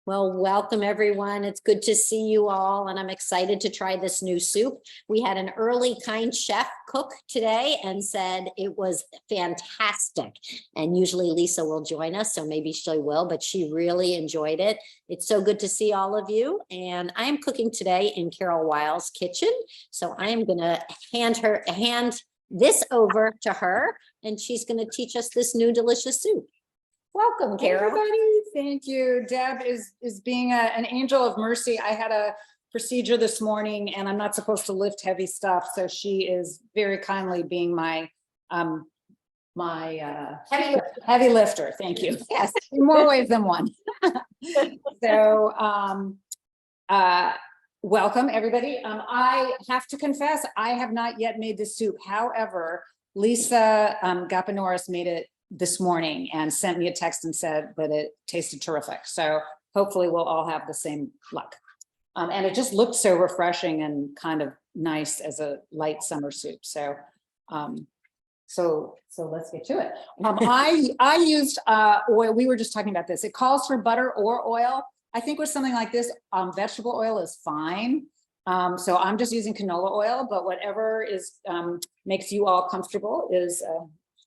Well, welcome everyone. It's good to see you all, and I'm excited to try this new soup. We had an early Kind chef cook today and said it was fantastic. And usually Lisa will join us, so maybe she will, but she really enjoyed it. It's so good to see all of you. And I am cooking today in Carol Weil's kitchen. So I am gonna hand this over to her, and she's gonna teach us this new delicious soup. Welcome, Carol. Everybody, thank you. Deb is being an angel of mercy. I had a procedure this morning and I'm not supposed to lift heavy stuff. So she is very kindly being my heavy lifter. Thank you. Yes, in more ways than one. So welcome everybody. I have to confess, I have not yet made this soup. However, Lisa Gapanoris made it this morning and sent me a text and said that it tasted terrific. So hopefully we'll all have the same luck. And it just looked so refreshing and kind of nice as a light summer soup. So so let's get to it. I used oil. We were just talking about this. It calls for butter or oil. I think with something like this, vegetable oil is fine. So I'm just using canola oil, but whatever is makes you all comfortable is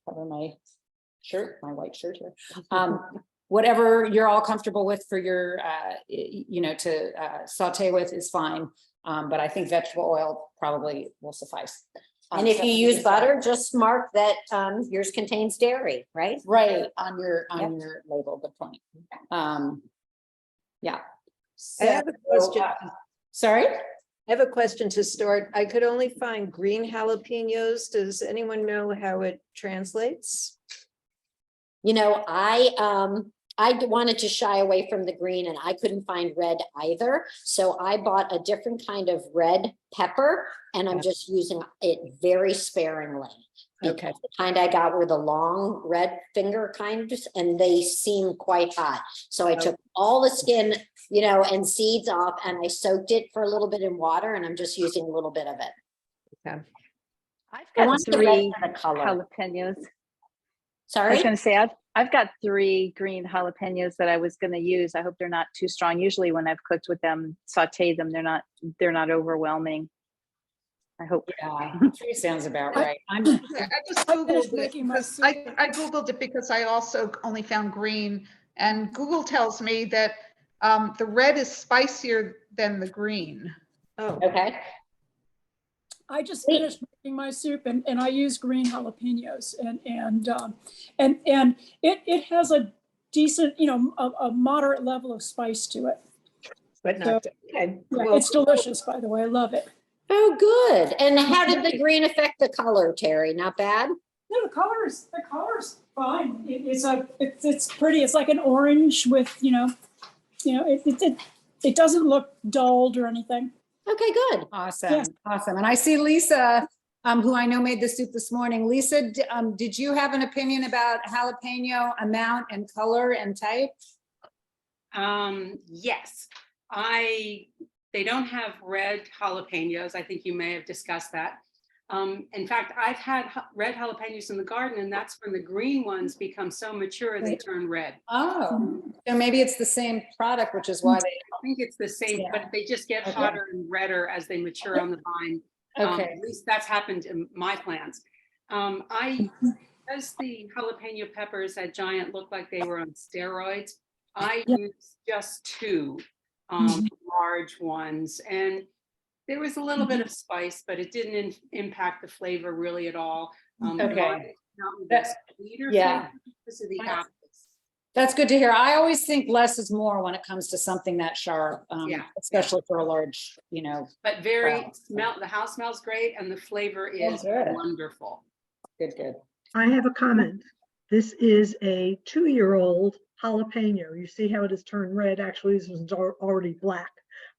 cover my shirt, my white shirt here. Whatever you're all comfortable with for your, to saute with is fine. But I think vegetable oil probably will suffice. And if you use butter, just mark that yours contains dairy, right? Right, on your label, good point. Yeah. I have a question. Sorry? I have a question to start. I could only find green jalapenos. Does anyone know how it translates? You know, I wanted to shy away from the green and I couldn't find red either. So I bought a different kind of red pepper and I'm just using it very sparingly. Okay. The kind I got were the long red finger kinds and they seem quite hot. So I took all the skin, and seeds off and I soaked it for a little bit in water and I'm just using a little bit of it. Okay. I've I got want the 3 red for the color. jalapenos. I Sorry? was going to say, I've got 3 green jalapenos that I was going to use. I hope they're not too strong. Usually when I've cooked with them, sauteed them, they're not overwhelming. I hope. Yeah, 3 sounds about right. I just Googled it because I Googled it because I also only found green, and Google tells me that the red is spicier than the green. Oh, Okay. I just finished making my soup and I use green jalapenos and it has a decent, a moderate level of spice to it. but not okay. Yeah, Well, it's delicious, by the way. I love it. Oh, good. And how did the green affect the color, Terry? Not bad? No, the color's fine. It's pretty. It's like an orange with, it doesn't look dulled or anything. Okay, good. Awesome. Yes. Awesome. And I see Lisa, who I know made the soup this morning. Lisa, did you have an opinion about jalapeno amount and color and type? Yes, they don't have red jalapenos. I think you may have discussed that. In fact, I've had red jalapenos in the garden, and that's when the green ones become so mature they turn red. Oh, so maybe it's the same product, which is why I think it's the same, but they just get hotter and redder as they mature on the vine. Okay. At least that's happened in my plants. Because the jalapeno peppers at Giant looked like they were on steroids, I used just 2 large ones, and there was a little bit of spice, but it didn't impact the flavor really at all. Okay. That's sweeter flavor because of the apples. That's good to hear. I always think less is more when it comes to something that sharp, especially for a large, But the house smells great and the flavor is wonderful. Good. I have a comment. This is a 2-year-old jalapeno. You see how it has turned red? Actually, this was already black.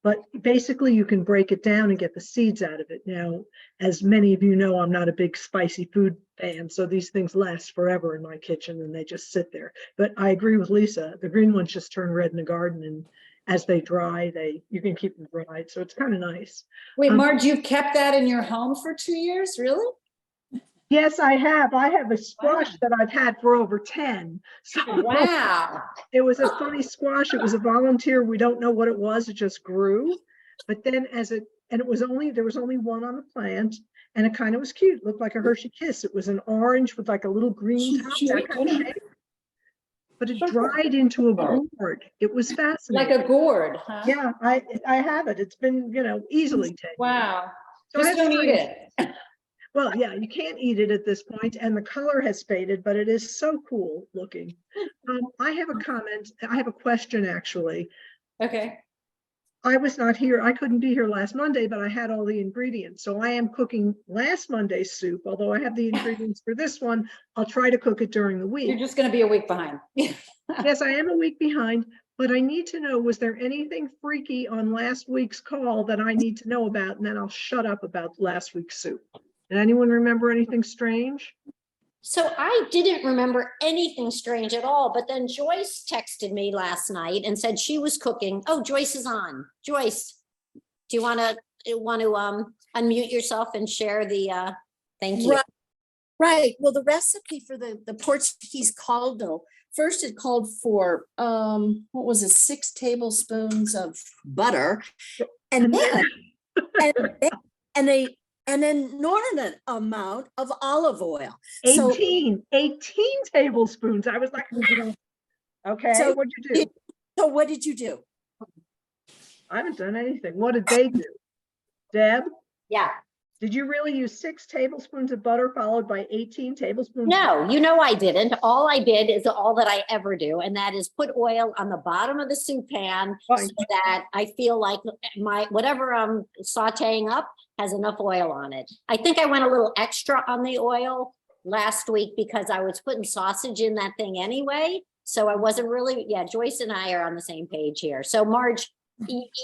But basically, you can break it down and get the seeds out of it. Now, as many of you know, I'm not a big spicy food fan, so these things last forever in my kitchen and they just sit there. But I agree with Lisa. The green ones just turn red in the garden, and as they dry, you can keep them dried. So it's kind of nice. Wait, Marge, you've kept that in your home for 2 years, really? Yes, I have. I have a squash that I've had for over 10. So Wow. it was a funny squash. It was a volunteer. We don't know what it was. It just grew. But then and it was there was only one on the plant, and it kind of was cute. It looked like a Hershey Kiss. It was an orange with like a little green top, that kind of shape. But it dried into a gourd. It was Like fascinating. a gourd, huh? Yeah, I have it. It's been, easily taken. Wow. So Just that's don't eat strange. it. Well, yeah, you can't eat it at this point, and the color has faded, but it is so cool looking. I have a comment. I have a question, actually. Okay. I was not here. I couldn't be here last Monday, but I had all the ingredients. So I am cooking last Monday's soup. Although I have the ingredients for this one, I'll try to cook it during the You're week. just going to be a week behind. Yes, I am a week behind, but I need to know, was there anything freaky on last week's call that I need to know about? And then I'll shut up about last week's soup. Did anyone remember anything strange? So I didn't remember anything strange at all, but then Joyce texted me last night and said she was cooking. Oh, Joyce is on. Joyce, do you want to unmute yourself and share the thank you. Right. Well, the recipe for the Portuguese caldo, first it called for, what was it, 6 tablespoons of butter, and then an inordinate amount of olive oil. 18 tablespoons. I was like, okay, So what'd you do? So what did you do? I haven't done anything. What did they do? Deb, Yeah. did you really use 6 tablespoons of butter followed by 18 tablespoons? No, I didn't. All I did is all that I ever do, and that is put oil on the bottom of the soup pan Fine. so that I feel like whatever I'm sauteing up has enough oil on it. I think I went a little extra on the oil last week because I was putting sausage in that thing anyway. So I wasn't really, Joyce and I are on the same page here. So Marge,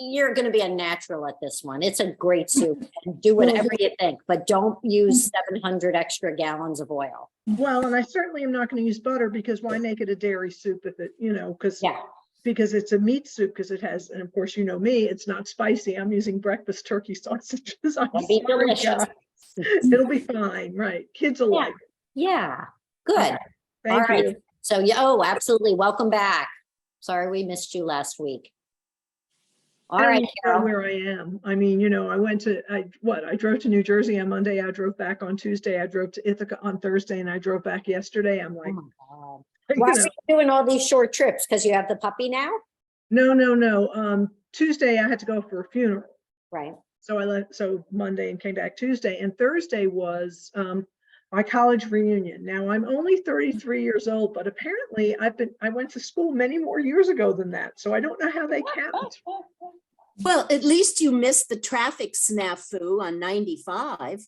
you're going to be a natural at this one. It's a great soup. And do whatever you think, but don't use 700 extra gallons of oil. Well, and I certainly am not going to use butter because why make it a dairy soup if it, because it's a meat soup, because it has, and of course, me, it's not spicy. I'm using breakfast turkey sausages. It'll be delicious. It'll be fine, right? Kids will like it. Yeah, good. Thank All you. right. So, absolutely. Welcome back. Sorry we missed you last week. All I don't right, even know Carol. where I am. I mean, I drove to New Jersey on Monday. I drove back on Tuesday. I drove to Ithaca on Thursday, and I drove back yesterday. I'm like, Oh my God. Why are you doing all these short trips? Because you have the puppy now? No. Tuesday I had to go for a funeral. Right. So Monday and came back Tuesday, and Thursday was my college reunion. Now I'm only 33 years old, but apparently I went to school many more years ago than that. So I don't know how they count. Well, at least you missed the traffic snafu on 95.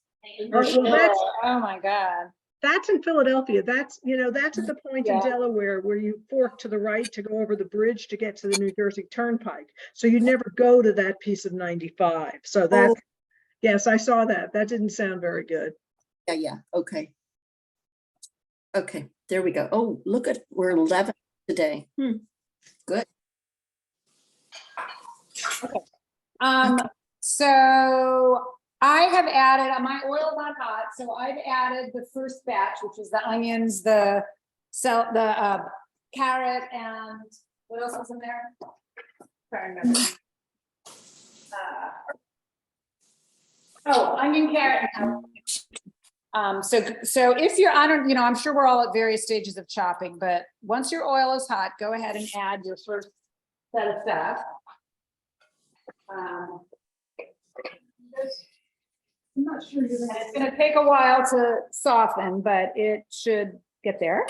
Oh my God. That's in Philadelphia. That's at the point in Delaware where you fork to the right to go over the bridge to get to the New Jersey Turnpike. So you never go to that piece of 95. So that's, yes, I saw that. That didn't sound very good. Yeah. Okay. Okay, there we go. Oh, look at, we're 11 today. Good. Okay. So I have added, my oil's not hot, so I've added the first batch, which is the onions, the carrot, and what else was in there? Trying to remember. Onion, carrot. So if you're, I'm sure we're all at various stages of chopping, but once your oil is hot, go ahead and add your first set of stuff. I'm not sure it's going to take a while to soften, but it should get there.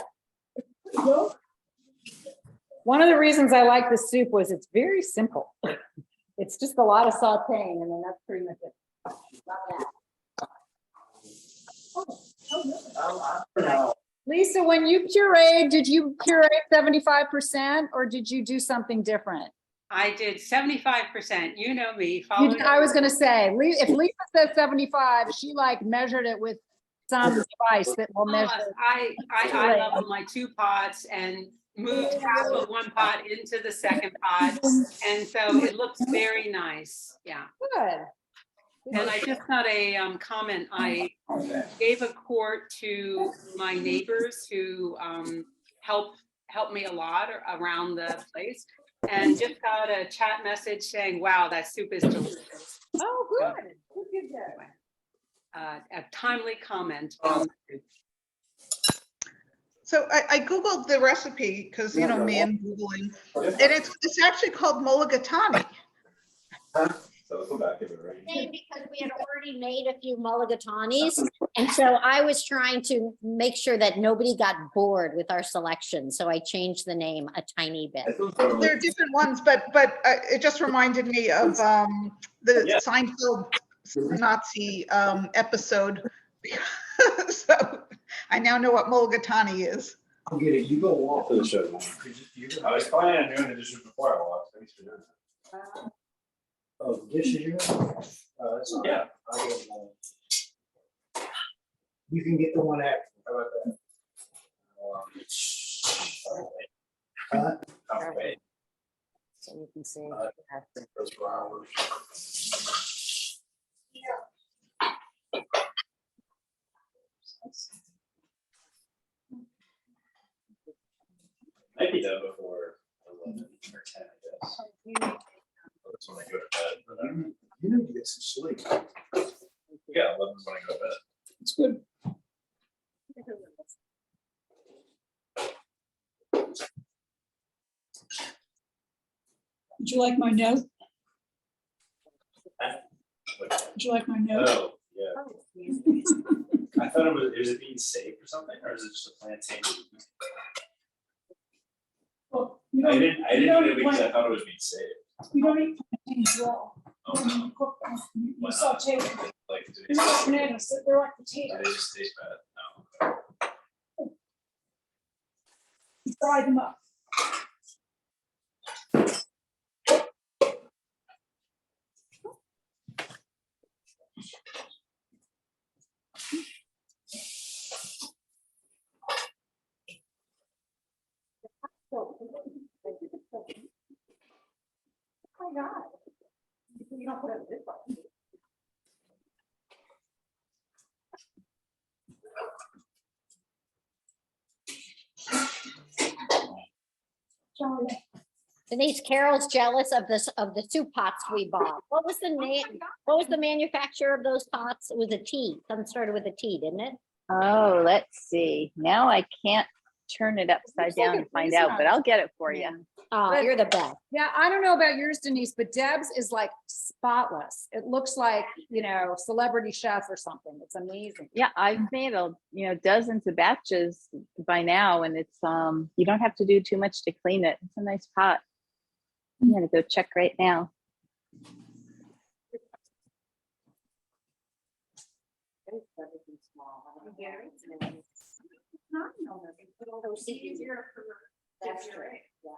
One of the reasons I like this soup was it's very simple. It's just a lot of sauteing, and then that's pretty much it. Lisa, when you pureed, did you puree 75% or did you do something different? I did 75%. You know me. I was going to say, if Lisa says 75, she measured it with some device that will measure. I leveled my 2 pots and moved half of one pot into the second pot. And so it looks very nice. Yeah. Good. And I just got a comment. I gave a quart to my neighbors who help me a lot around the place, and just got a chat message saying, "Wow, that soup is delicious." Oh, good. A timely comment. So I Googled the recipe because, you know, me and Googling, and it's actually called Mulligatawny. Because we had already made a few mulligatawnys, and so I was trying to make sure that nobody got bored with our selection, so I changed the name a tiny bit. There are different ones, but it just reminded me of the Seinfeld Nazi episode. So I now know what Mulligatawny is. I'll get it. You go walk for the show. I was planning on doing the dishes before I walked. Thanks for doing that. Oh, the dishes you that's all right. I'll get one. You can get the one after. How about that? So you can see. Those flowers. Might be done before 11 or 10, I guess. That's when I go to bed. But you need to get some sleep. Yeah, 11 is when I go to bed. It's good. Would you like my note? Would you like my note? Oh, yeah. I thought is it being safe or something, or is it just a plantain? Well, you I don't, didn't you do don't it eat because I plantain. thought it was being safe. You don't eat plantains raw. Oh, When you cook them, you why not? saute them. Like, do They're not bananas, they're like they potatoes. just taste bad? No. You fry them up. Oh my God. You don't put it in this one. Sorry. Denise, Carol's jealous of the soup pots we bought. What was the name? What was the manufacturer of those pots? It was a T. Something started with a T, didn't it? Oh, let's see. Now I can't turn it upside Looks like down a and find freezer out, but I'll get it for you. Oh, But- you're the best. Yeah, I don't know about yours, Denise, but Deb's is like spotless. It looks like, you know, celebrity chef or something. It's amazing. Yeah, I've made dozens of batches by now, and it's you don't have to do too much to clean it. It's a nice pot. I'm gonna go check right now. That's right. Yeah.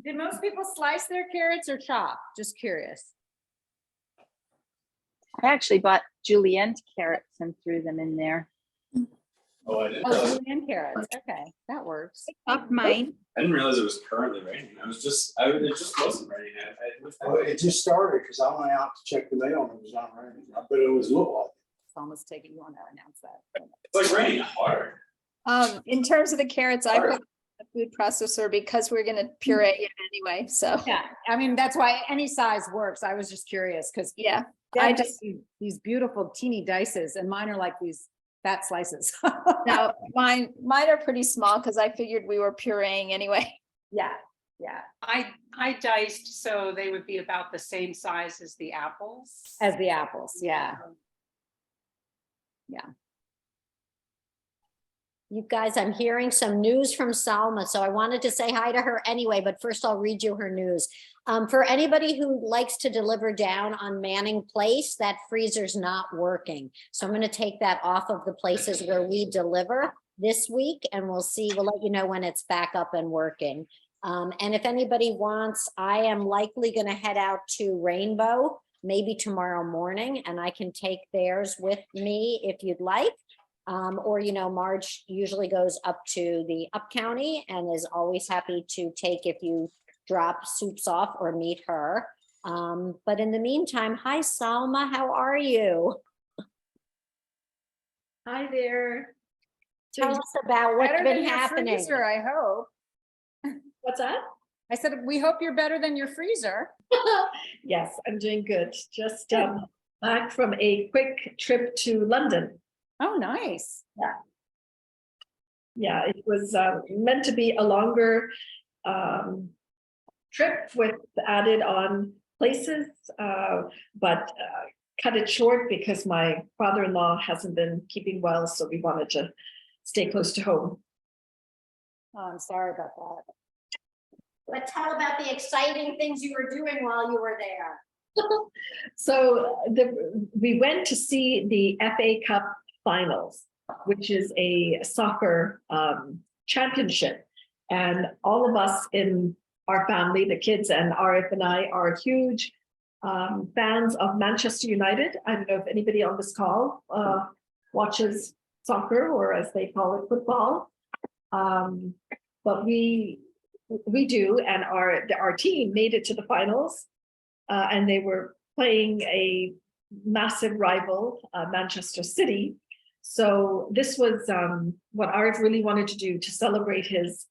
Did most people slice their carrots or chop? Just curious. I actually bought julienne carrots and threw them in there. Oh, I didn't. Oh, julienne carrots. Okay, that works. Up mine. I didn't realize it was currently raining. It just wasn't raining. Well, it just started because I went out to check the mail and it was not raining, but it was look like. It's almost taking, you want to announce that. It's like raining hard. In terms of the carrots, I put in the food processor because we're gonna puree it anyway, so, Yeah, I mean, that's why any size works. I was just curious because yeah. I I just, these beautiful teeny dices and mine are like these fat slices. No, mine are pretty small because I figured we were pureeing anyway. Yeah, yeah, I diced so they would be about the same size as the apples. as the apples, yeah. You guys, I'm hearing some news from Salma, so I wanted to say hi to her anyway, but first I'll read you her news. For anybody who likes to deliver down on Manning Place, that freezer's not working. So I'm going to take that off of the places where we deliver this week, and we'll let you know when it's back up and working. And if anybody wants, I am likely going to head out to Rainbow, maybe tomorrow morning, and I can take theirs with me if you'd like. Or, Marge usually goes up to the up county and is always happy to take if you drop soups off or meet her. But in the meantime, hi, Salma, how are you? Hi there. Tell us about what's Better been than your happening. freezer, I hope. What's that? I said, we hope you're better than your freezer. Yes, I'm doing good. Just back from a quick trip to London. Oh, nice. Yeah, it was meant to be a longer trip with added on places, but cut it short because my father-in-law hasn't been keeping well, so we wanted to stay close to home. Oh, I'm sorry about that. But tell about the exciting things you were doing while you were there. So we went to see the FA Cup finals, which is a soccer championship. And all of us in our family, the kids and RF and I, are huge fans of Manchester United. I don't know if anybody on this call watches soccer, or as they call it, football. But we do, and our team made it to the finals, and they were playing a massive rival, Manchester City. So this was what Arif really wanted to do to celebrate his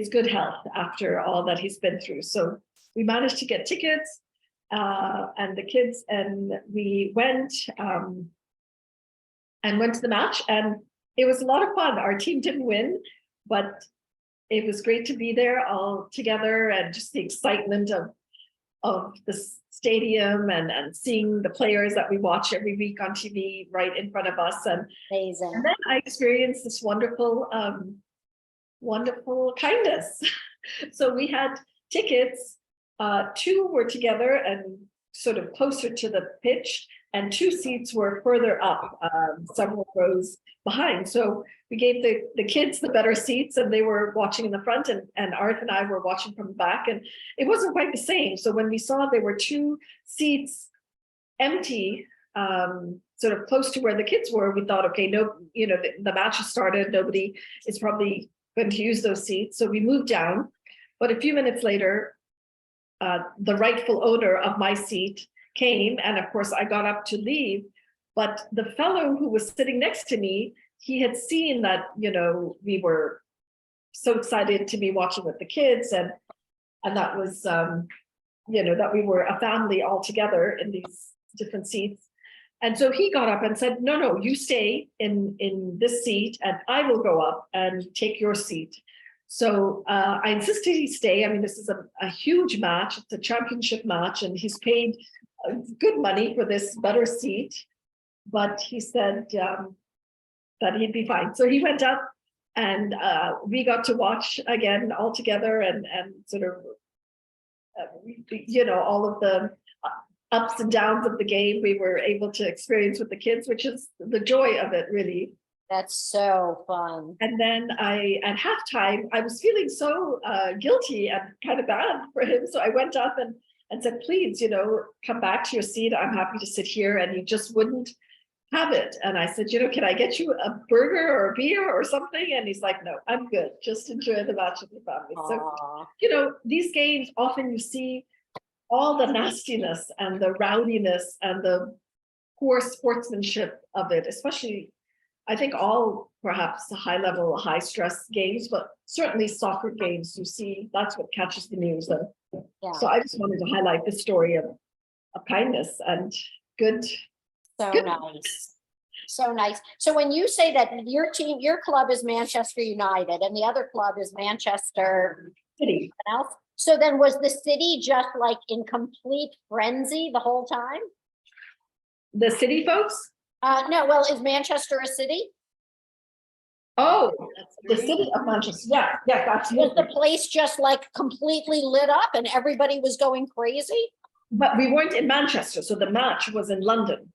good health after all that he's been through. So we managed to get tickets, and the kids, and we went to the match, and it was a lot of fun. Our team didn't win, but it was great to be there all together, and just the excitement of the stadium and seeing the players that we watch every week on TV right in front of us. And Amazing. then I experienced this wonderful kindness. So we had tickets, 2 were together and sort of closer to the pitch, and 2 seats were further up, several rows behind. So we gave the kids the better seats, and they were watching in the front, and Arth and I were watching from the back, and it wasn't quite the same. So when we saw there were 2 seats empty, sort of close to where the kids were, we thought, okay, no, the match has started. Nobody is probably going to use those seats. So we moved down, but a few minutes later, the rightful owner of my seat came, and of course I got up to leave, but the fellow who was sitting next to me, he had seen that, we were so excited to be watching with the kids, and that was, that we were a family all together in these different seats. And so he got up and said, no, you stay in this seat, and I will go up and take your seat. So I insisted he stay. I mean, this is a huge match. It's a championship match, and he's paid good money for this better seat. But he said that he'd be fine. So he went up, and we got to watch again all together, and sort of, all of the ups and downs of the game we were able to experience with the kids, which is the joy of it, really. That's so fun. And then at halftime, I was feeling so guilty and kind of bad for him. So I went up and said, please, come back to your seat. I'm happy to sit here. And he just wouldn't have it. And I said, can I get you a burger or a beer or something? And he's like, no, I'm good. Just enjoy the match with your family. Aww. So, these games, often you see all the nastiness and the rowdiness and the poor sportsmanship of it, especially, I think all perhaps high level, high stress games, but certainly soccer games, you see, that's what catches the news. And Yeah. so I just wanted to highlight the story of kindness and good. So Good. nice. So nice. So when you say that your club is Manchester United and the other club is Manchester City. else, so then was the city just like in complete frenzy the whole time? The City folks? No, well, is Manchester a city? Oh, the City of Manchester. Yeah, Was absolutely. the place just like completely lit up and everybody was going crazy? But we weren't in Manchester, so the match was in London.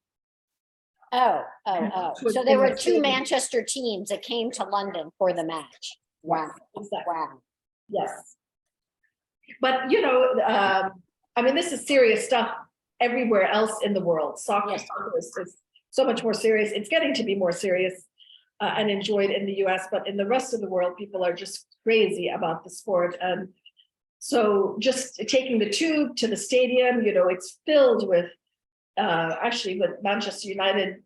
Oh. Was So there in were the 2 city. Manchester teams that came to London for the match. Wow. Exactly. Wow. Yes. But, I mean, this is serious stuff everywhere else in the world. Soccer Yes. is so much more serious. It's getting to be more serious and enjoyed in the US, but in the rest of the world, people are just crazy about the sport. And so just taking the tube to the stadium, you know, it's filled with actually with Manchester United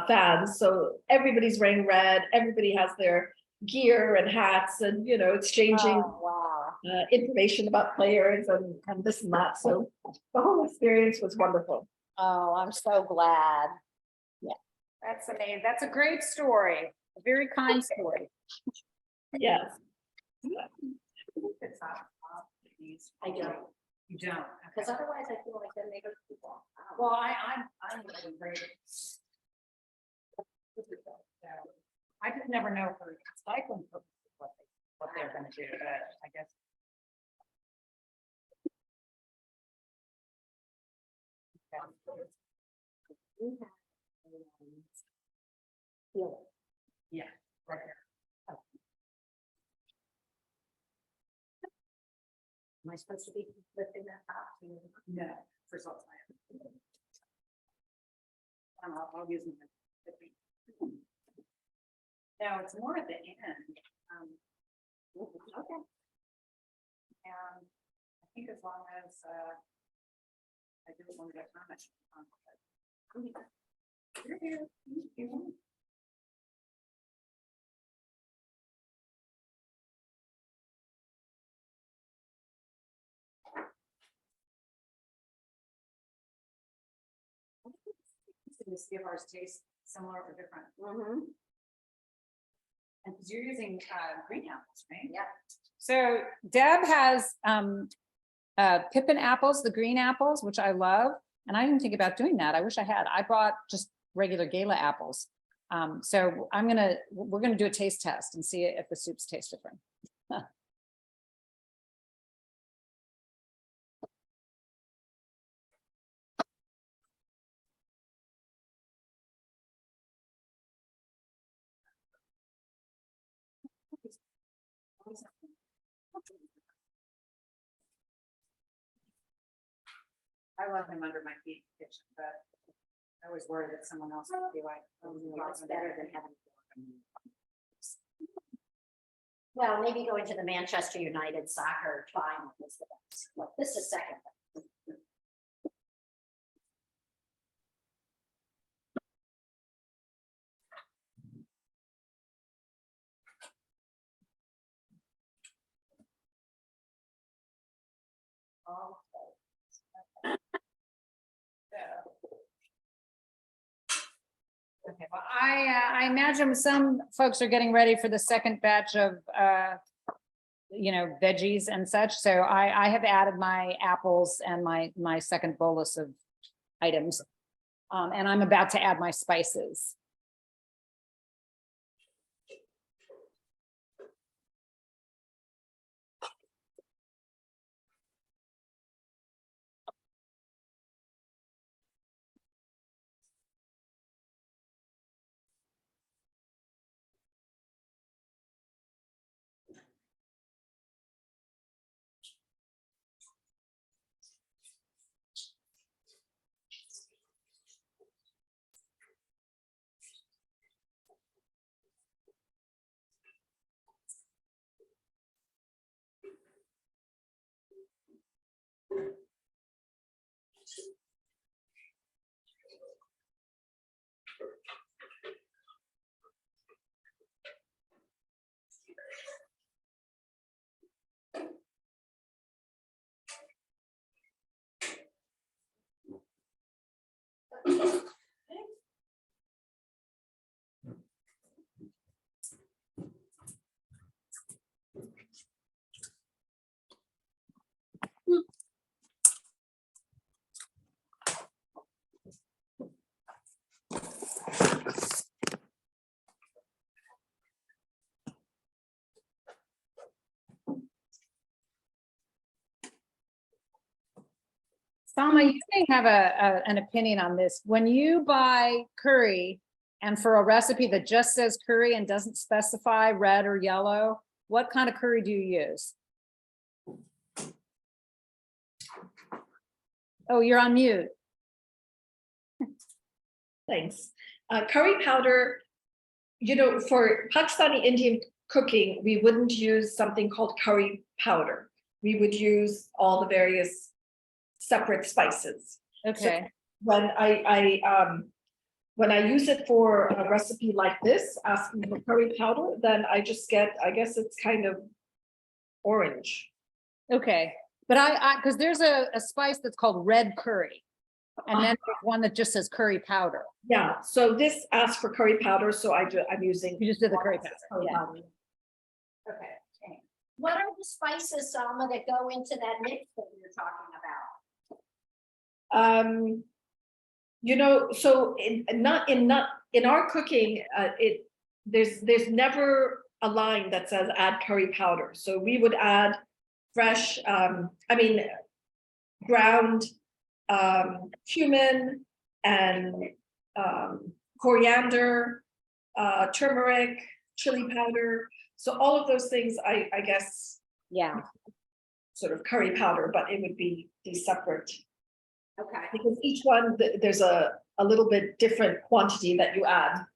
fans. So everybody's wearing red, everybody has their gear and hats and, you know, exchanging Oh, wow. information about players and this and that. So the whole experience was wonderful. Oh, I'm so glad. That's amazing. That's a great story. A very kind story. Yes. I don't, You don't. because otherwise I feel like then they go too long. Well, I'm really great. I just never know for cycling what they're gonna do, but I guess. Yeah, right here. Am I supposed to be lifting that up? No, for salt. I'll use them. No, it's more at the end. Okay. And I think as long as I do it one at a time, I should be fine. You're here. You're here. To see if ours tastes similar or different. And because you're using green apples, right? Yeah. So Deb has pippin apples, the green apples, which I love. And I didn't think about doing that. I wish I had. I bought just regular gala apples. So we're gonna do a taste test and see if the soups taste different. I love him under my feet in the kitchen, but I was worried that someone else would be like, oh, It's better than having. Well, maybe going to the Manchester United soccer final was the best. Look, this is second. Okay, well, I imagine some folks are getting ready for the second batch of veggies and such. So I have added my apples and my second bolus of items. And I'm about to add my spices. Salma, you may have an opinion on this. When you buy curry and for a recipe that just says curry and doesn't specify red or yellow, what kind of curry do you use? Oh, you're on mute. Thanks. Curry powder you know, for Pakistani Indian cooking, we wouldn't use something called curry powder. We would use all the various separate spices. Okay. When when I use it for a recipe like this, asking for curry powder, then I just get, I guess it's kind of orange. Okay, but because there's a spice that's called red curry. And then there's one that just says curry powder. Yeah, so this asks for curry powder, so I'm using. You just did the curry powder, yeah. Okay. What are the spices, Salma, that go into that mix that you're talking about? You know, so in our cooking, there's never a line that says add curry powder. So we would add fresh, ground cumin and coriander, turmeric, chili powder. So all of those things, I guess. Yeah. Sort of curry powder, but it would be separate. Okay. Because each one, there's a little bit different quantity that you add.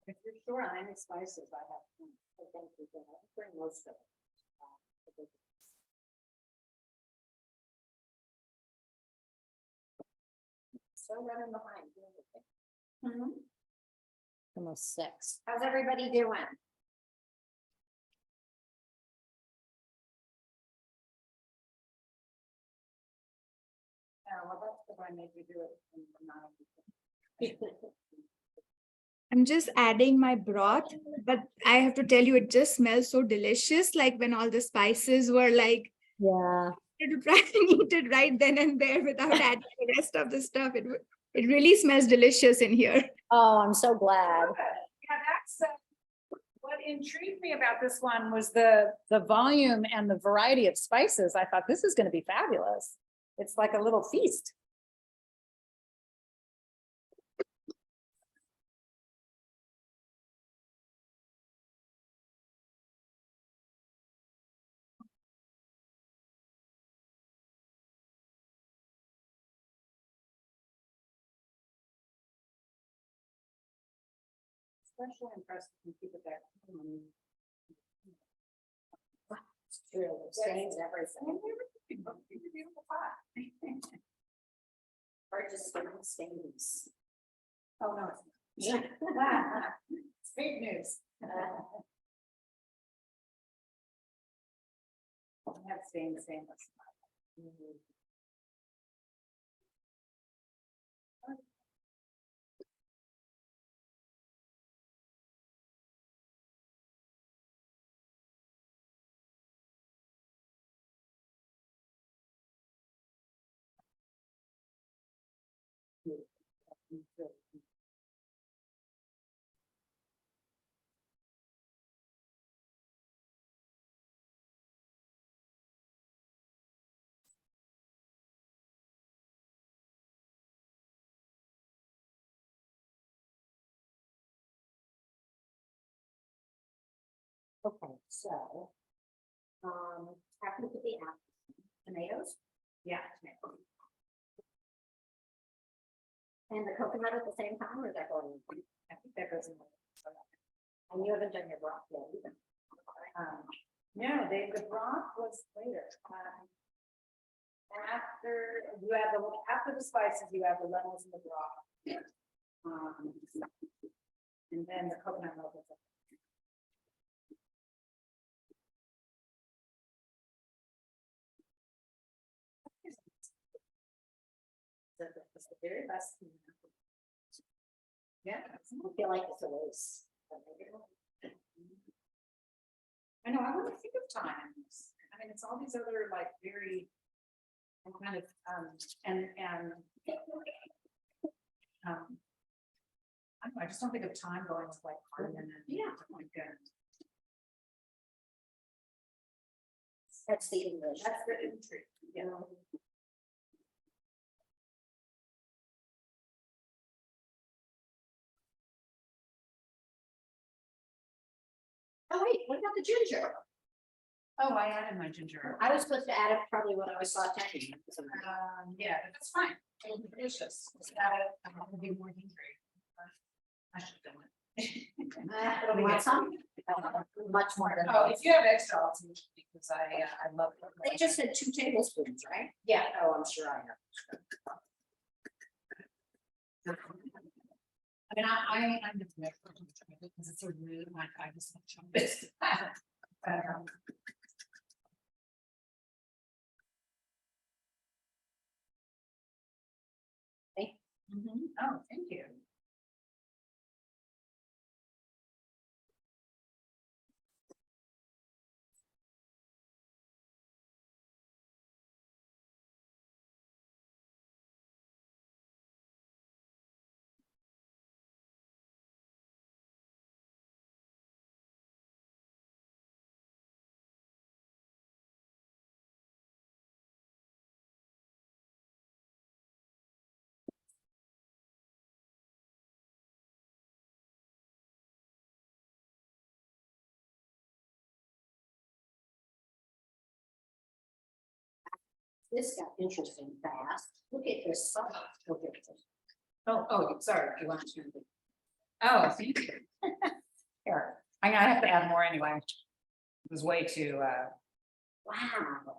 If you're sure on any spices, I have, I think we can bring most of it. So running behind. Almost 6. How's everybody doing? Oh, well, that's the one I made you do it. I'm just adding my broth, but I have to tell you, it just smells so delicious. Like when all the spices were like, yeah, to try and eat it right then and there without adding the rest of the stuff. It really smells delicious in here. Oh, I'm so glad. Yeah, that's what intrigued me about this one was the volume and the variety of spices. I thought this is going to be fabulous. It's like a little feast. Especially impressed when you keep it there. It's true. It stains everything. Or just stains. Oh, no. It's it's fake news. I have stains, stainless. Okay, so, happy to put the tomatoes? Yeah, tomatoes. And the coconut at the same time, or is that going? I think that goes in. And you haven't done your broth yet either. No, the broth was later. After you add after the spices, you add the lentils and the broth. And then the coconut milk is up. That's the very best thing. Yeah. I feel like it's a waste. I know, I want to think of time. I mean, it's all these other like very kind of, I don't know, I just don't think of time going with like carbon and. Yeah. Like, That's the English. that's the intrigue, yeah. Oh, wait, what about the ginger? Oh, I added my ginger. I was supposed to add it probably when I was sauteing. Yeah, but that's fine. It'll be delicious. Just add it, it'll be more ginger. I should have done it. You want some? Much more than. Oh, if you have extra, I'll take it because I love it. They just said 2 tablespoons, right? Yeah. Oh, I'm sure I know. I mean, I'm just next because it's a really my I just love chocolate. Oh, thank you. This got interesting fast. Look at this sauce. Look at this. Oh, sorry. You want to? Oh, thank you. Here, I have to add more anyway. It was way too, Wow.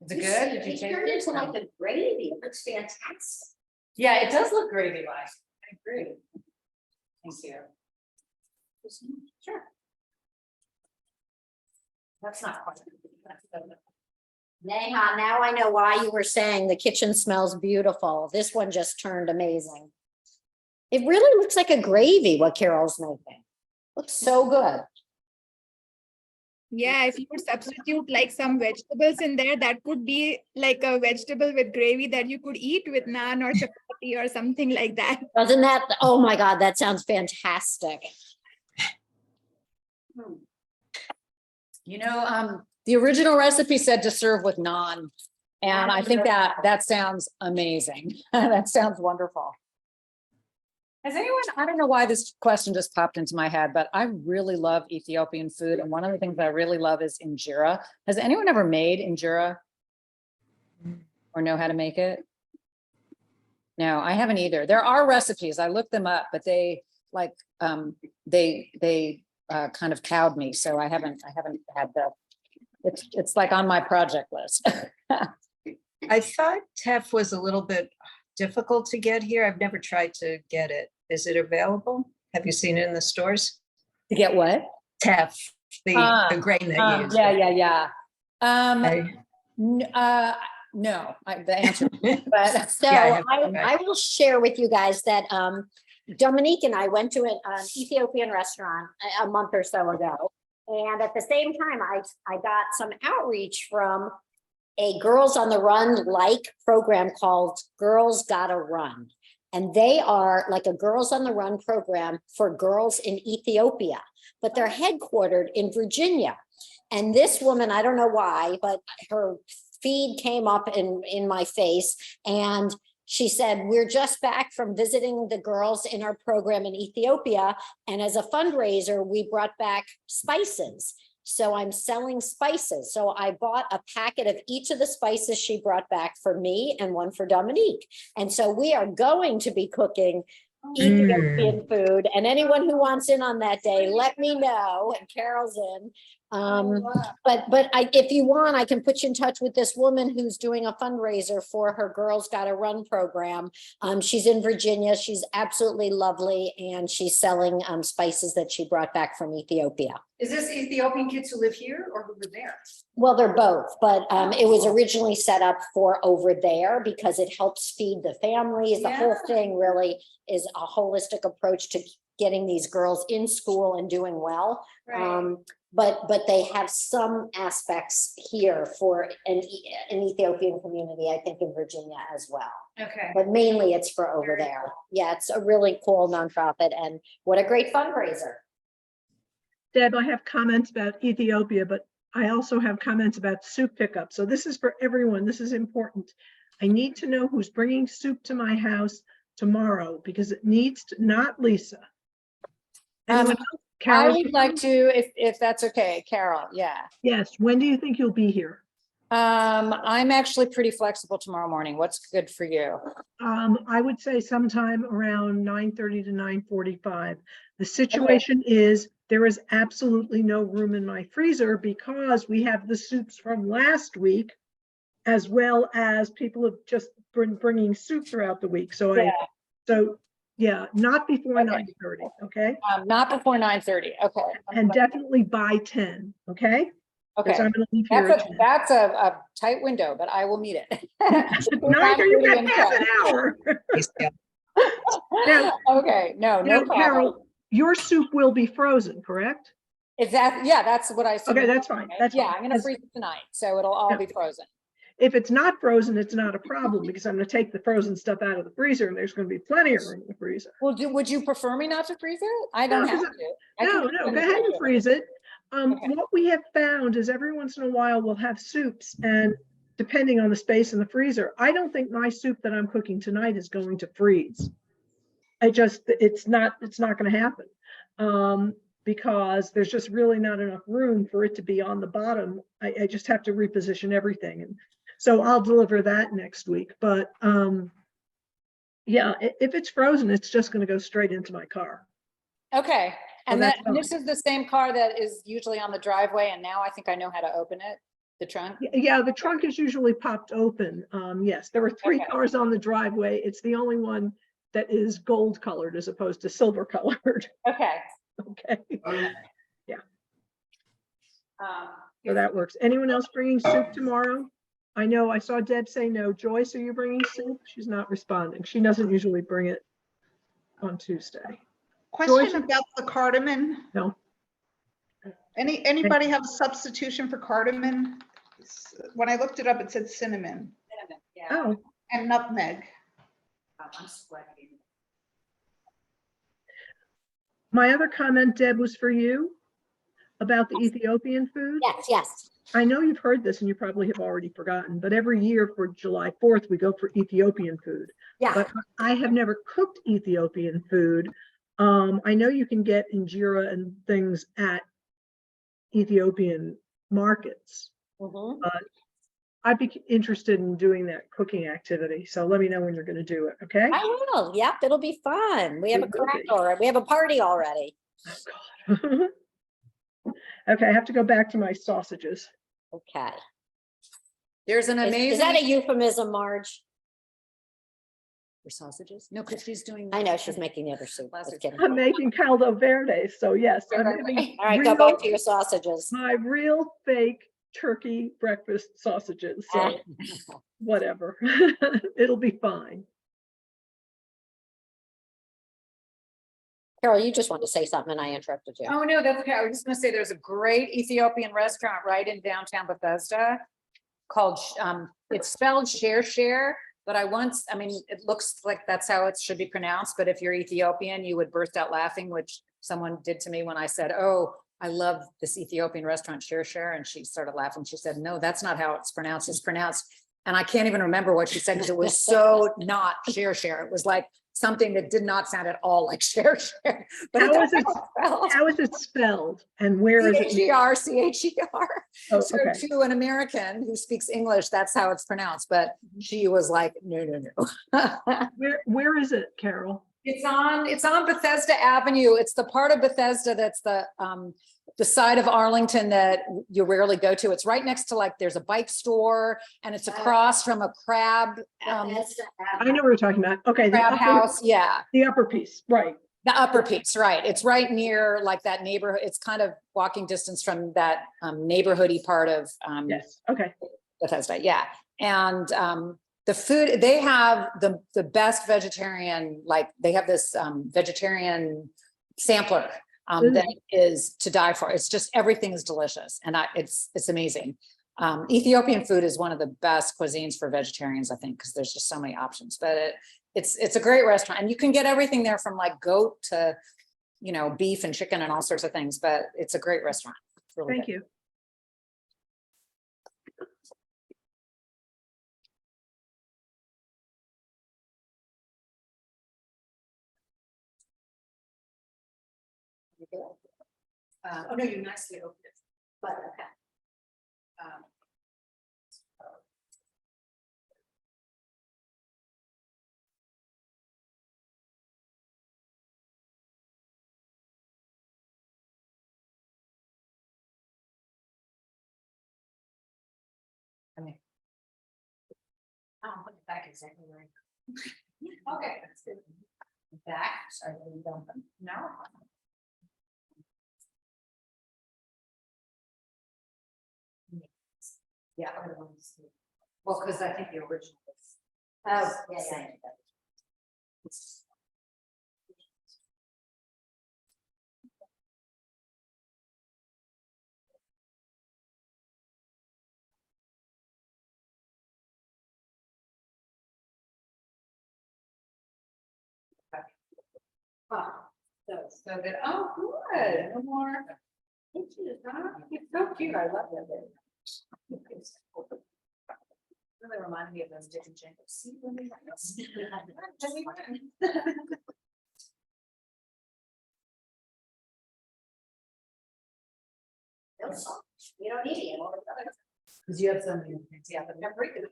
is it good? Did you It take turned it? into like a gravy. It looks fantastic. Yeah, it does look gravy like. I agree. Thank you. Sure. That's not quite. Neha, now I know why you were saying the kitchen smells beautiful. This one just turned amazing. It really looks like a gravy, what Carol's making. Looks so good. Yeah, if you could substitute like some vegetables in there, that could be like a vegetable with gravy that you could eat with naan or chapati or something like that. Doesn't that, oh my God, that sounds fantastic. You know, the original recipe said to serve with naan. And I think that sounds amazing. That sounds wonderful. Has anyone, I don't know why this question just popped into my head, but I really love Ethiopian food. And one of the things I really love is injera. Has anyone ever made injera? Or know how to make it? No, I haven't either. There are recipes. I looked them up, but they like, they kind of cowed me. So I haven't had the, it's like on my project list. I thought teff was a little bit difficult to get here. I've never tried to get it. Is it available? Have you seen it in the stores? To get what? Teff, the grain that you use. Yeah. I- No, the answer, but So Yeah, I will share with you guys that Dominique and I went to an Ethiopian restaurant a month or so ago. And at the same time, I got some outreach from a Girls on the Run program called Girls Gotta Run. And they are like a Girls on the Run program for girls in Ethiopia, but they're headquartered in Virginia. And this woman, I don't know why, but her feed came up in my face and she said, we're just back from visiting the girls in our program in Ethiopia. And as a fundraiser, we brought back spices. So I'm selling spices. So I bought a packet of each of the spices she brought back for me and one for Dominique. And so we are going to be cooking Ethiopian food. And anyone who wants in on that day, let me know. And Carol's in. But if you want, I can put you in touch with this woman who's doing a fundraiser for her Girls Gotta Run program. She's in Virginia. She's absolutely lovely, and she's selling spices that she brought back from Ethiopia. Is this Ethiopian kids who live here or who live there? Well, they're both, but it was originally set up for over there because it helps feed the families. The whole thing really is a holistic approach to getting these girls in school and doing well. Right. But they have some aspects here for an Ethiopian community, I think in Virginia as well. Okay. But mainly it's for over there. Yeah, it's a really cool nonprofit, and what a great fundraiser. Deb, I have comments about Ethiopia, but I also have comments about soup pickup. So this is for everyone. This is important. I need to know who's bringing soup to my house tomorrow because it needs to, not Lisa. Anyone else? I Carol? would like to, if that's okay, Carol, yeah. Yes. When do you think you'll be here? I'm actually pretty flexible tomorrow morning. What's good for you? I would say sometime around 9:30 to 9:45. The situation is there is absolutely no room in my freezer because we have the soups from last week, as well as people have just been bringing soup throughout the week. So yeah, not before 9:30. Okay. Not before 9:30. Okay. And definitely by 10. Okay. Okay. Because I'm going to leave here at 10. That's a tight window, but I will meet it. 9:30, you got half an hour. Now, okay. No problem. Carol, your soup will be frozen, correct? Is that, yeah, that's what I said. Okay, that's fine. That's yeah, fine. I'm gonna freeze it tonight, so it'll all be frozen. If it's not frozen, it's not a problem because I'm going to take the frozen stuff out of the freezer and there's going to be plenty of room in the freezer. Well, would you prefer me not to freeze it? I don't have to. No, go ahead and freeze it. What we have found is every once in a while we'll have soups, and depending on the space in the freezer, I don't think my soup that I'm cooking tonight is going to freeze. It's not going to happen because there's just really not enough room for it to be on the bottom. I just have to reposition everything. And so I'll deliver that next week. But yeah, if it's frozen, it's just going to go straight into my car. Okay. And Well, that, this is the same car that is usually on the driveway, and now I think I know how to open it, the trunk. Yeah, the trunk is usually popped open. Yes, there were 3 cars on the driveway. It's the only one that is gold colored as opposed to silver colored. Okay. Okay. Yeah. So that works. Anyone else bringing soup tomorrow? I know I saw Deb say no. Joyce, are you bringing soup? She's not responding. She doesn't usually bring it on Tuesday. Question about the cardamom. No. Anybody have a substitution for cardamom? When I looked it up, it said cinnamon. Cinnamon, yeah. Oh, And nutmeg. I'm sweating. my other comment, Deb, was for you about the Ethiopian food. Yes, yes. I know you've heard this and you probably have already forgotten, but every year for July 4th, we go for Ethiopian food. Yeah. But I have never cooked Ethiopian food. I know you can get injera and things at Ethiopian markets, Mhm. but I'd be interested in doing that cooking activity. So let me know when you're going to do it. Okay. I will. Yep, it'll be fun. We have a It will crack be. already. We have a party already. Oh, God. Okay, I have to go back to my sausages. Okay. There's an amazing. Is that a euphemism, Marge? for sausages? No, because she's doing. I know she's making the other soup. Just kidding. I'm making caldo verde, so yes, I'm having All right, go back to your sausages. my real fake turkey breakfast sausages, so whatever. It'll be fine. Carol, you just want to say something and I interrupted you. Oh, no, that's okay. I was just gonna say there's a great Ethiopian restaurant right in downtown Bethesda called, it's spelled share, but I mean, it looks like that's how it should be pronounced, but if you're Ethiopian, you would burst out laughing, which someone did to me when I said, oh, I love this Ethiopian restaurant, share, and she started laughing. She said, no, that's not how it's pronounced. It's pronounced, and I can't even remember what she said because it was so not share. It was like something that did not sound at all like share. But How is it spelled and where is it? CHER. Oh, So okay. to an American who speaks English, that's how it's pronounced, but she was like, no. Where is it, Carol? It's on Bethesda Avenue. It's the part of Bethesda that's the the side of Arlington that you rarely go to. It's right next to, like, there's a bike store, and it's across from a crab, I know what you're talking about. Okay. The crab upper, house. Yeah. the upper piece, right. The upper piece, right. It's right near, like, that neighborhood. It's kind of walking distance from that neighborhoody part of Yes. Okay. Bethesda. Yeah. And the food, they have the best vegetarian, like, they have this vegetarian sampler that is to die for. It's just, everything is delicious, and it's amazing. Ethiopian food is one of the best cuisines for vegetarians, I think, because there's just so many options. But it's a great restaurant, and you can get everything there, from like goat to, you know, beef and chicken and all sorts of things. But it's a great restaurant. It's really Thank good. you. Oh no, you nicely opened it. But okay. I'll put it back exactly where. Okay, that's good. Back, sorry, we don't, no. Yeah. Well, because I think the original is. Oh, yeah. Oh, so good. Oh, good. No more. It's so cute. I love that. Really reminded me of those Dick and Jane. See when we You don't need it. Because you have so many things. Yeah, but they're pretty good.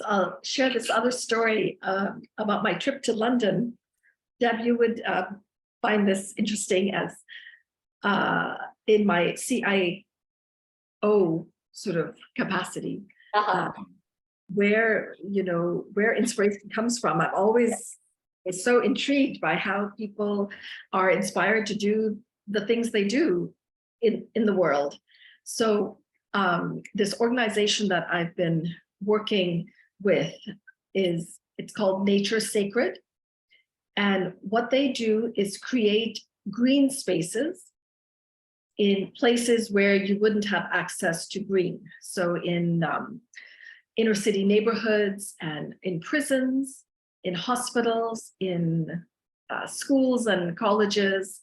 I'll share this other story about my trip to London. Deb, you would find this interesting, as in my CIO sort of capacity, where inspiration comes from. I'm always so intrigued by how people are inspired to do the things they do in the world. So this organization that I've been working with it's called Nature Sacred. And what they do is create green spaces in places where you wouldn't have access to green. So in inner city neighborhoods, and in prisons, in hospitals, in schools and colleges,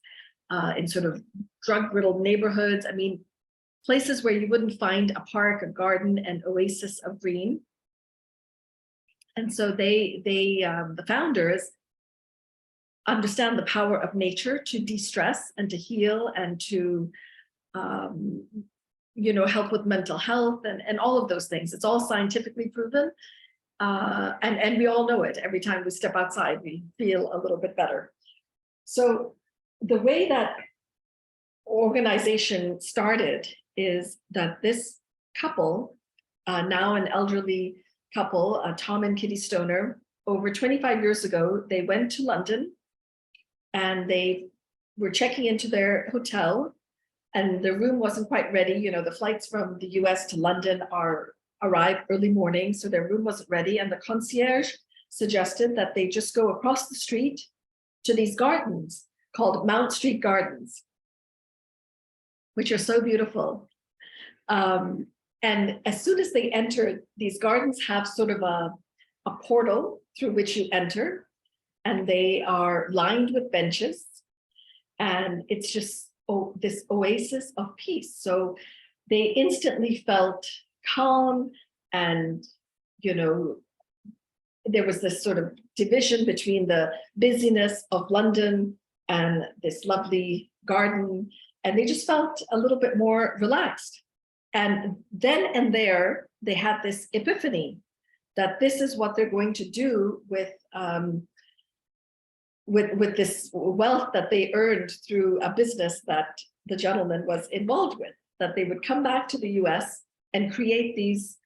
in sort of drug-riddled neighborhoods. I mean, places where you wouldn't find a park, a garden, an oasis of green. And so the founders understand the power of nature to de-stress and to heal and to help with mental health and all of those things. It's all scientifically proven. And we all know it. Every time we step outside, we feel a little bit better. So the way that organization started is that this couple, now an elderly couple, Tom and Kitty Stoner, over 25 years ago, they went to London and they were checking into their hotel, and the room wasn't quite ready. You know, the flights from the US to London arrive early morning, so their room wasn't ready. And the concierge suggested that they just go across the street to these gardens called Mount Street Gardens, which are so beautiful. And as soon as they enter, these gardens have sort of a portal through which you enter, and they are lined with benches. And it's just this oasis of peace. So they instantly felt calm, and, there was this sort of division between the busyness of London and this lovely garden, and they just felt a little bit more relaxed. And then and there, they had this epiphany that this is what they're going to do with this wealth that they earned through a business that the gentleman was involved with, that they would come back to the US and create these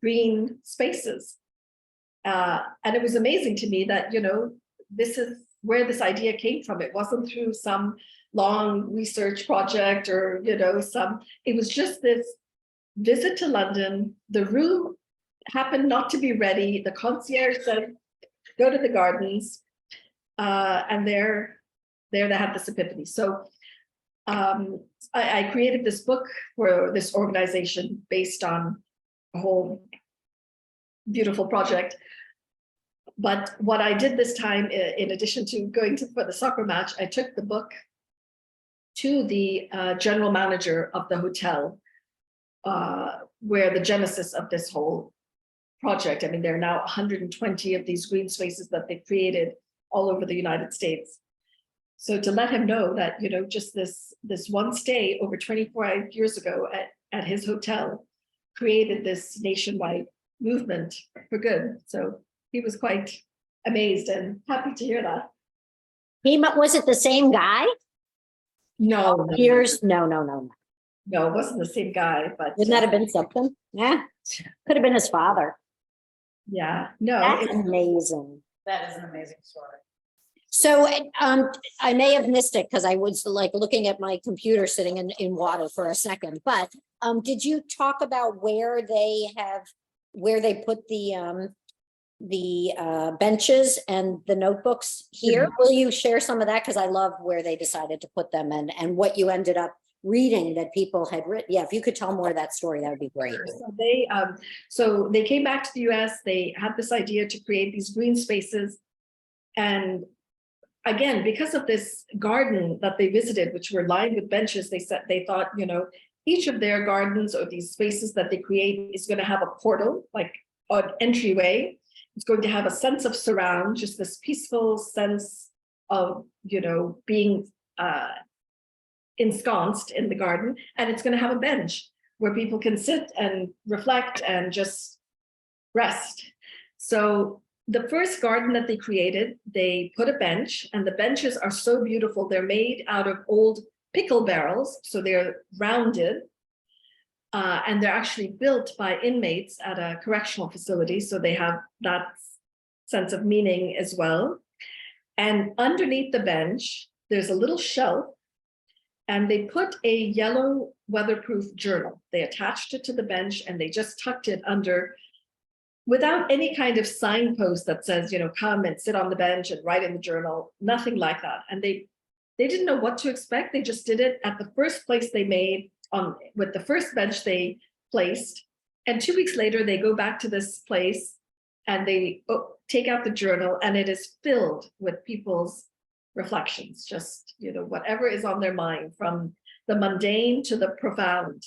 green spaces. And it was amazing to me that, you know, this is where this idea came from. It wasn't through some long research project or, you know, it was just this visit to London. The room happened not to be ready. The concierge said, go to the gardens. And there they had this epiphany. So I created this book for this organization based on a whole beautiful project. But what I did this time, in addition to going for the soccer match, I took the book to the general manager of the hotel, where the genesis of this whole project. I mean, there are now 120 of these green spaces that they created all over the United States. So to let him know that, you know, just this one stay over 24 years ago at his hotel created this nationwide movement for good. So he was quite amazed and happy to hear that. Was it the same guy? No. Years? No. No, it wasn't the same guy, but. Wouldn't that have been something? Yeah, could have been his father. Yeah, no. That's amazing. That is an amazing story. So I may have missed it because I was like looking at my computer sitting in water for a second, but did you talk about where they put the benches and the notebooks here? Will you share some of that? Because I love where they decided to put them and what you ended up reading that people had written. Yeah, if you could tell more of that story, that would be great. So they came back to the US. They had this idea to create these green spaces. And again, because of this garden that they visited, which were lined with benches, they thought, you know, each of their gardens or these spaces that they create is going to have a portal, like an entryway. It's going to have a sense of surround, just this peaceful sense of, you know, being ensconced in the garden. And it's going to have a bench where people can sit and reflect and just rest. So the first garden that they created, they put a bench, and the benches are so beautiful. They're made out of old pickle barrels, so they're rounded. And they're actually built by inmates at a correctional facility, so they have that sense of meaning as well. And underneath the bench, there's a little shelf, and they put a yellow weatherproof journal. They attached it to the bench, and they just tucked it under, without any kind of signpost that says, you know, come and sit on the bench and write in the journal, nothing like that. And they didn't know what to expect. They just did it at the first place they made with the first bench they placed. And 2 weeks later, they go back to this place and they take out the journal, and it is filled with people's reflections, just, you know, whatever is on their mind, from the mundane to the profound.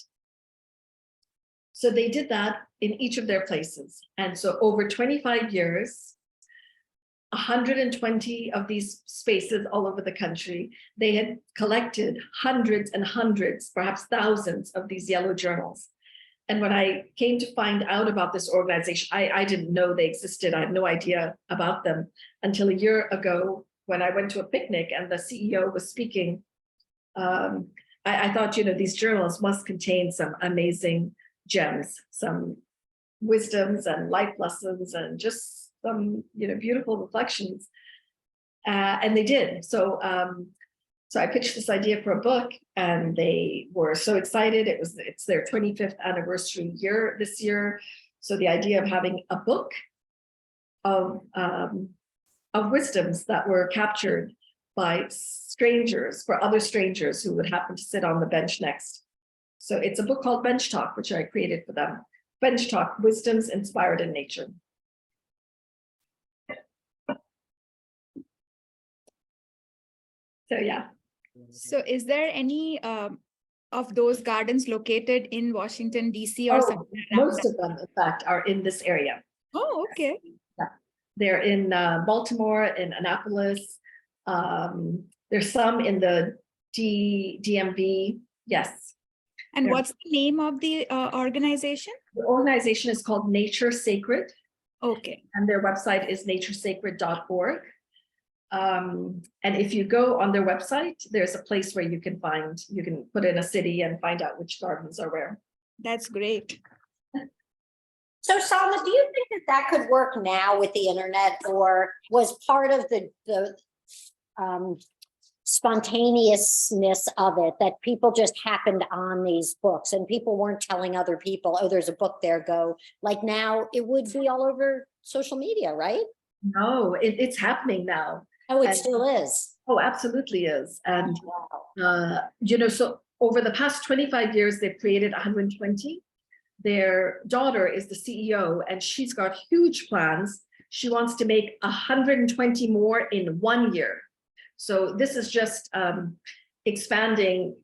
So they did that in each of their places. And so over 25 years, 120 of these spaces all over the country, they had collected hundreds and hundreds, perhaps thousands of these yellow journals. And when I came to find out about this organization, I didn't know they existed. I had no idea about them until a year ago when I went to a picnic and the CEO was speaking. I thought, you know, these journals must contain some amazing gems, some wisdoms and life lessons, and just some, you know, beautiful reflections. And they did. So I pitched this idea for a book, and they were so excited. It's their 25th anniversary year this year. So the idea of having a book of wisdoms that were captured by strangers, for other strangers who would happen to sit on the bench next. So it's a book called Bench Talk, which I created for them. Bench Talk, Wisdoms Inspired in Nature. So yeah. So is there any of those gardens located in Washington, DC or something? Most of them, in fact, are in this area. Oh, okay. Yeah. They're in Baltimore, in Annapolis. There's some in the DMV. Yes. And Yeah. what's the name of the organization? The organization is called Nature Sacred, Okay. and their website is naturesacred.org. And if you go on their website, there's a place where you can put in a city and find out which gardens are where. That's great. So Salma, do you think that that could work now with the internet, or was part of the spontaneousness of it that people just happened on these books and people weren't telling other people, oh, there's a book there, go. Like now it would be all over social media, right? No, it's happening now. Oh, it And- still is. Oh, absolutely is. And, Wow. so over the past 25 years, they've created 120. Their daughter is the CEO and she's got huge plans. She wants to make 120 more in 1 year. So this is just expanding,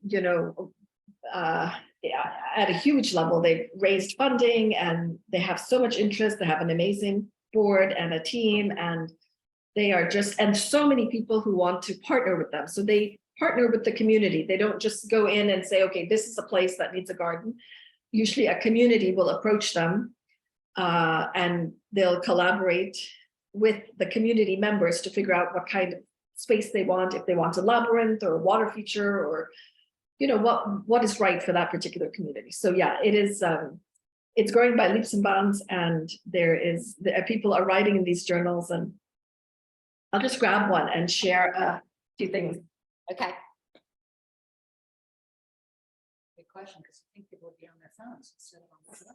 at a huge level. They've raised funding and they have so much interest. They have an amazing board and a team, and they are and so many people who want to partner with them. So they partner with the community. They don't just go in and say, okay, this is a place that needs a garden. Usually a community will approach them and they'll collaborate with the community members to figure out what kind of space they want, if they want a labyrinth or a water feature, or what is right for that particular community. So yeah, it is it's growing by leaps and bounds, and people are writing in these journals, and I'll just grab one and share a few things. Okay. Good question, because I think people would be on their phones instead of on the phone.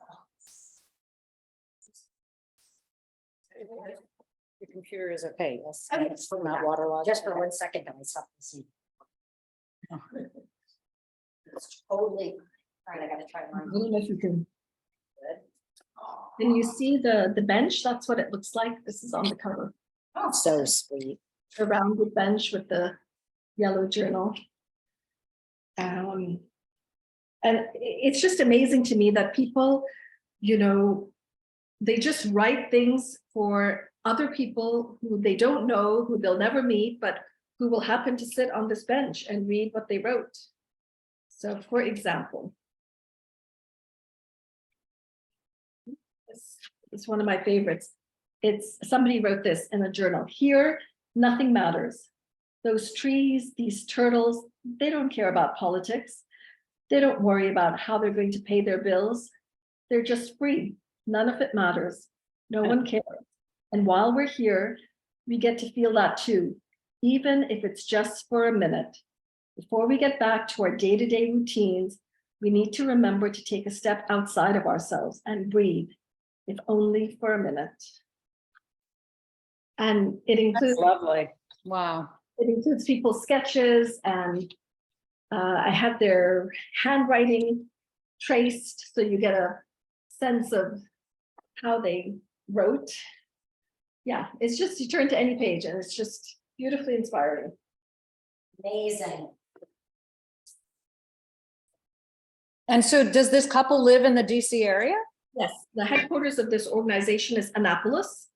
The computer is okay. Yes. Okay. It's not waterlogged. Just for 1 second, then I stopped the scene. It's totally, all right, I gotta try I mine. don't know if you can. Can you see the bench? That's what it looks like. This is on the cover. Oh, so sweet. A rounded bench with the yellow journal. And it's just amazing to me that people, they just write things for other people who they don't know, who they'll never meet, but who will happen to sit on this bench and read what they wrote. So for example, this is one of my favorites. Somebody wrote this in a journal. Here, nothing matters. Those trees, these turtles, they don't care about politics. They don't worry about how they're going to pay their bills. They're just free. None of it matters. No one cares. And while we're here, we get to feel that too, even if it's just for a minute. Before we get back to our day-to-day routines, we need to remember to take a step outside of ourselves and breathe, if only for a minute. And it includes Lovely. Wow. It includes people's sketches, and I have their handwriting traced, so you get a sense of how they wrote. Yeah, it's just, you turn to any page and it's just beautifully inspiring. Amazing. And so does this couple live in the DC area? Yes, the headquarters of this organization is Annapolis.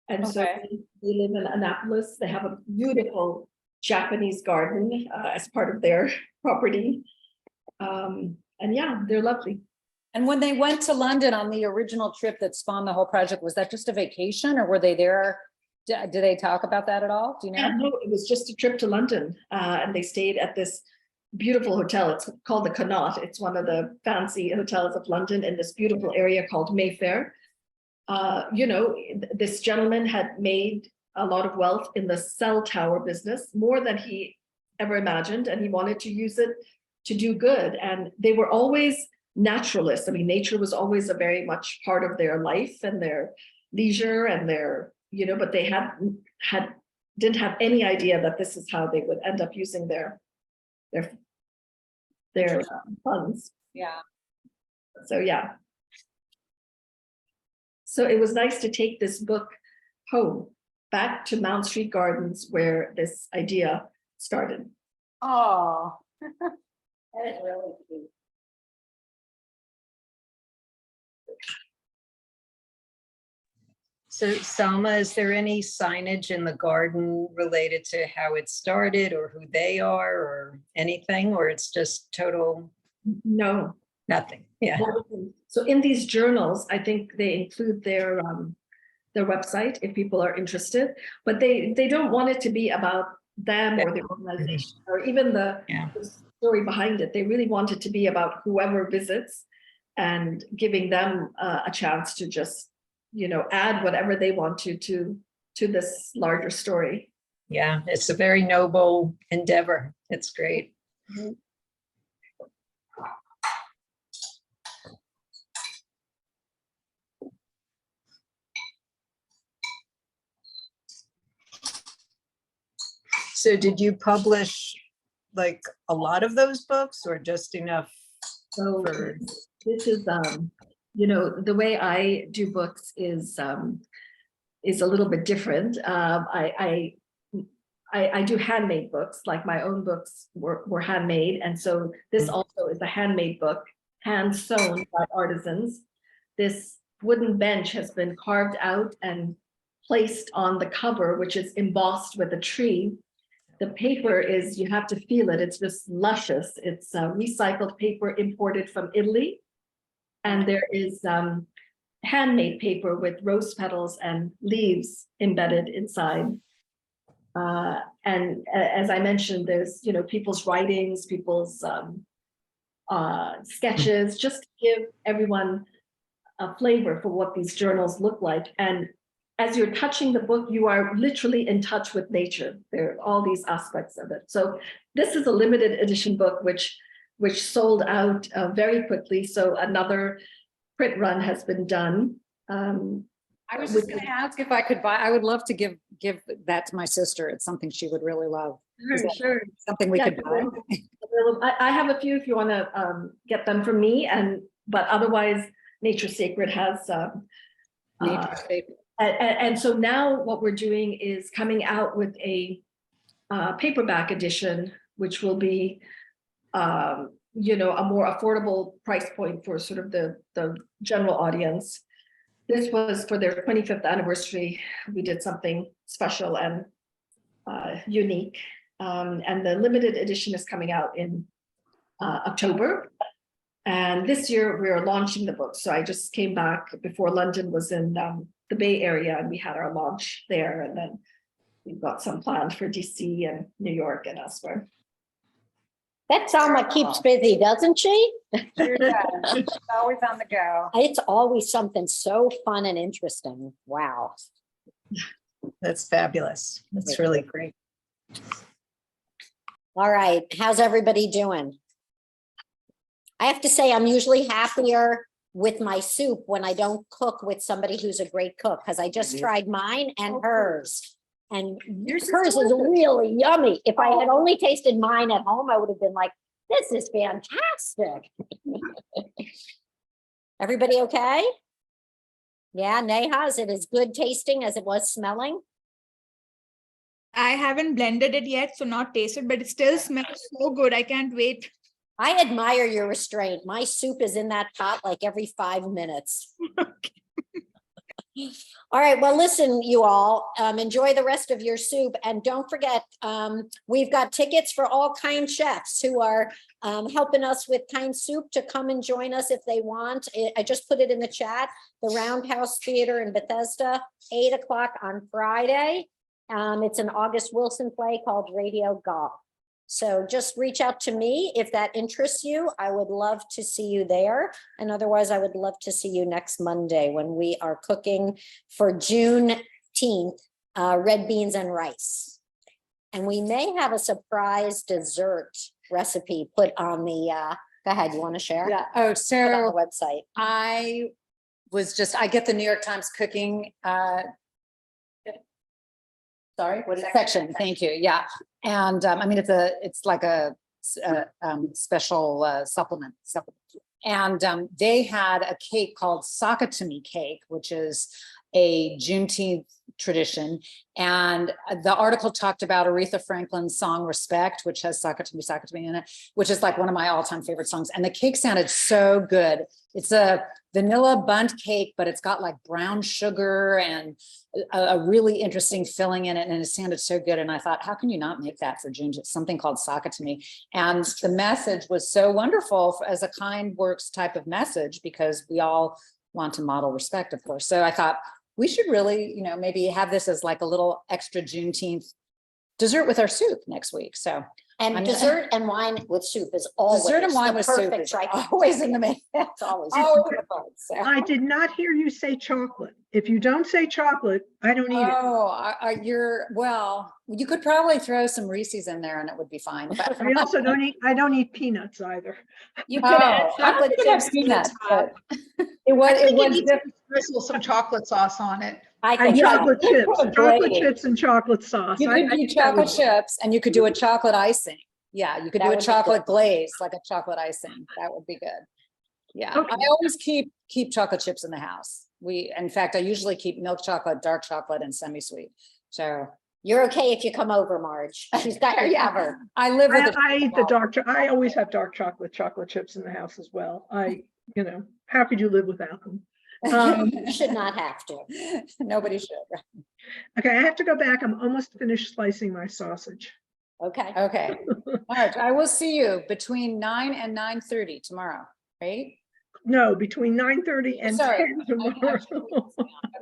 And so Okay. they live in Annapolis. They have a beautiful Japanese garden as part of their property. And yeah, they're lovely. And when they went to London on the original trip that spawned the whole project, was that just a vacation, or were they there? Did they talk about that at all? Do you know? No, it was just a trip to London, and they stayed at this beautiful hotel. It's called the Connaught. It's one of the fancy hotels of London in this beautiful area called Mayfair. This gentleman had made a lot of wealth in the cell tower business, more than he ever imagined, and he wanted to use it to do good. And they were always naturalists. I mean, nature was always a very much part of their life and their leisure and their, but they didn't have any idea that this is how they would end up using their funds. Yeah. So yeah. So it was nice to take this book home, back to Mount Street Gardens, where this idea started. Oh. That is really cute. So Salma, is there any signage in the garden related to how it started or who they are or anything, or it's just total? No, Nothing, yeah. So in these journals, I think they include their website if people are interested, but they don't want it to be about them or their organization or even the story behind it. They really want it to be about whoever visits and giving them a chance to just, add whatever they want to this larger story. Yeah, it's a very noble endeavor. It's great. Mhm. So did you publish like a lot of those books or just enough? So this is, the way I do books is a little bit different. I do handmade books, like my own books were handmade. And so this also is a handmade book, hand sewn by artisans. This wooden bench has been carved out and placed on the cover, which is embossed with a tree. The paper is, you have to feel it. It's just luscious. It's recycled paper imported from Italy. And there is handmade paper with rose petals and leaves embedded inside. And as I mentioned, there's, people's writings, people's sketches, just to give everyone a flavor for what these journals look like. And as you're touching the book, you are literally in touch with nature. There are all these aspects of it. So this is a limited edition book, which sold out very quickly. So another print run has been done. I was just going to ask if I could buy. I would love to give that to my sister. It's something she would really love. Is that Sure. something we could buy? I have a few if you want to get them from me, but otherwise, Nature Sacred has. Nature Sacred. And so now what we're doing is coming out with a paperback edition, which will be, a more affordable price point for sort of the general audience. This was for their 25th anniversary. We did something special and unique. And the limited edition is coming out in October. And this year we're launching the book. So I just came back before London was in the Bay Area, and we had our launch there. And then we've got some planned for DC and New York and elsewhere. That Salma keeps busy, doesn't she? Sure does. She's always on the go. It's always something so fun and interesting. Wow. That's fabulous. That's really great. All right. How's everybody doing? I have to say, I'm usually happier with my soup when I don't cook with somebody who's a great cook, because I just tried mine and hers. And hers is really yummy. If I had only tasted mine at home, I would have been like, this is fantastic. Everybody okay? Yeah, Neha, is it as good tasting as it was smelling? I haven't blended it yet, so not tasted, but it still smells so good. I can't wait. I admire your restraint. My soup is in that pot like every 5 minutes. All right, well, listen, you all, enjoy the rest of your soup. And don't forget, we've got tickets for all kind chefs who are helping us with KindSoup to come and join us if they want. I just put it in the chat, the Roundhouse Theater in Bethesda, 8 o'clock on Friday. It's an August Wilson play called Radio Golf. So just reach out to me if that interests you. I would love to see you there. And otherwise, I would love to see you next Monday when we are cooking for Juneteenth, red beans and rice. And we may have a surprise dessert recipe put on the, go ahead, you want to share? Yeah. Oh, Put so on the website. I get the New York Times cooking sorry, what is section? Thank you. Yeah. And I mean, it's like a special supplement. And they had a cake called Sakatumi cake, which is a Juneteenth tradition. And the article talked about Aretha Franklin's song Respect, which has Sakatumi in it, which is like one of my all-time favorite songs. And the cake sounded so good. It's a vanilla bundt cake, but it's got like brown sugar and a really interesting filling in it. And it sounded so good. And I thought, how can you not make that for June? It's something called Sakatumi. And the message was so wonderful as a kind works type of message, because we all want to model respect, of course. So I thought we should really, maybe have this as like a little extra Juneteenth dessert with our soup next week. So And dessert and wine with soup is always dessert and wine the with soup perfect is trifecta. always in the main. It's always. So. I did not hear you say chocolate. If you don't say chocolate, I don't eat it. Oh, you could probably throw some Reese's in there and it would be fine. But I also don't eat peanuts either. You could add Oh, I chocolate could have chips to the peanuts, top. but it was, I think it you was need to drizzle some chocolate sauce on it. I And think chocolate Yeah, chips, put a chocolate glaze. chips and chocolate sauce. You I could do think that would- chocolate chips and you could do a chocolate icing. Yeah, you could That do would a be chocolate glaze, like a chocolate icing. That would be good. Yeah, Okay. I always keep chocolate chips in the house. In fact, I usually keep milk chocolate, dark chocolate, and semi-sweet. So you're okay if you come over, Marge. She's got you Yeah. covered. I live with the I eat the I always have dark chocolate chips in the house as well. How could you live without them? You should not have to. Nobody should. Okay, I have to go back. I'm almost finished slicing my sausage. Okay. Okay. Marge, I will see you between 9 and 9:30 tomorrow, right? No, between 9:30 and Sorry. 10 tomorrow.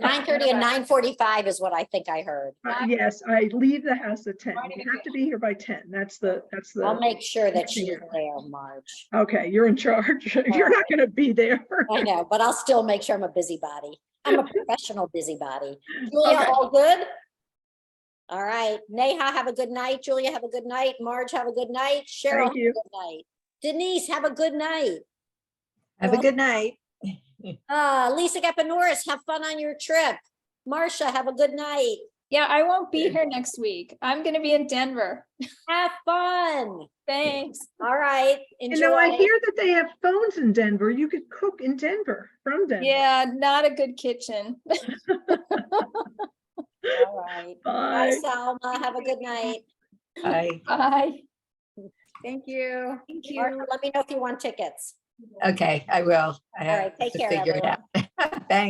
9:30 and 9:45 is what I think I heard. Yes, I leave the house at 10. You have to be here by 10. That's the. I'll make sure that she's there, Marge. Okay, you're in charge. You're not going to be there. I know, but I'll still make sure I'm a busybody. I'm a professional busybody. Julia, Okay. all good? All right. Neha, have a good night. Julia, have a good night. Marge, have a good night. Cheryl, have Thank you. a good night. Denise, have a good night. Have a good night. Lisa Gapanoris, have fun on your trip. Marcia, have a good night. Yeah, I won't be here next week. I'm gonna be in Denver. Have fun. Thanks. All right. Enjoy. I hear that they have phones in Denver. You could cook in Denver, from Denver. Yeah, not a good kitchen. All right. Bye, Salma. Have a good night. Bye. Bye. Thank you. Thank Marcia, let me know if you want tickets. Okay, I will. I All right, have take to care, figure it everyone. out. Thanks.